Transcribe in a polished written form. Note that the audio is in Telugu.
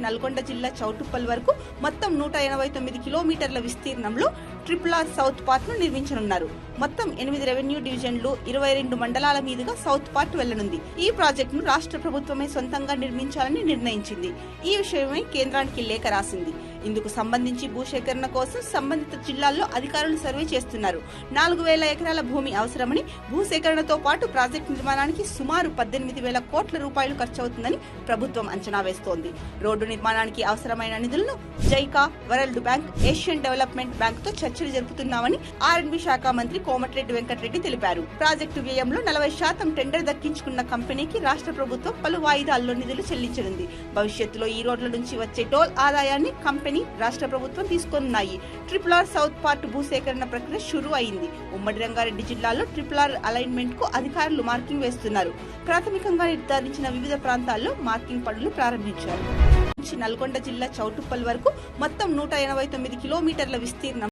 నల్గొండ జిల్లా చౌటుప్పల్ వరకు మొత్తం 189 కిలోమీటర్ల విస్తీర్ణంలో RRR సౌత్ పార్ట్ ను నిర్మించనున్నారు. మొత్తం 8 రెవెన్యూ డివిజన్లు 22 మండలాల మీదుగా సౌత్ పార్ట్ వెళ్లనుంది. ఈ ప్రాజెక్టును రాష్ట్ర ప్రభుత్వమే సొంతంగా నిర్మించాలని నిర్ణయించింది. ఈ విషయమై కేంద్రానికి లేఖ రాసింది. ఇందుకు సంబంధించి భూసేకరణ కోసం సంబంధిత జిల్లాల్లో అధికారులు సర్వే చేస్తున్నారు. 4000 ఎకరాల భూమి అవసరమని, భూసేకరణతో పాటు ప్రాజెక్టు నిర్మాణానికి సుమారు 18,000 కోట్ల రూపాయలు ఖర్చవుతుందని ప్రభుత్వం అంచనా వేస్తోంది. రోడ్డు నిర్మాణానికి అవసరమైన నిధులను JICA, world bank, Asian development bank తో చర్చలు జరుపుతున్నామని R&B శాఖ మంత్రి కోమటిరెడ్డి వెంకటరెడ్డి తెలిపారు. ప్రాజెక్టు వ్యయంలో 40% టెండర్ దక్కించుకున్న కంపెనీకి రాష్ట్ర ప్రభుత్వం పలు వాయిదాల్లో నిధులు చెల్లించనుంది. భవిష్యత్తులో ఈ రోడ్ల నుంచి వచ్చే టోల్ ఆదాయాన్ని కంపెనీ, రాష్ట్ర ప్రభుత్వం తీసుకోనున్నాయి. RRR సౌత్ పార్ట్ భూసేకరణ ప్రక్రియ షురూ అయింది. ఉమ్మడి రంగారెడ్డి జిల్లాలో RRR అలైన్మెంట్ కు అధికారులు మార్కింగ్ వేస్తున్నారు. ప్రాథమికంగా నిర్ధారించిన వివిధ ప్రాంతాల్లో మార్కింగ్ పనులు ప్రారంభించారు. నల్గొండ జిల్లా చౌటుప్పల్ వరకు మొత్తం 189 కిలోమీటర్ల విస్తీర్ణం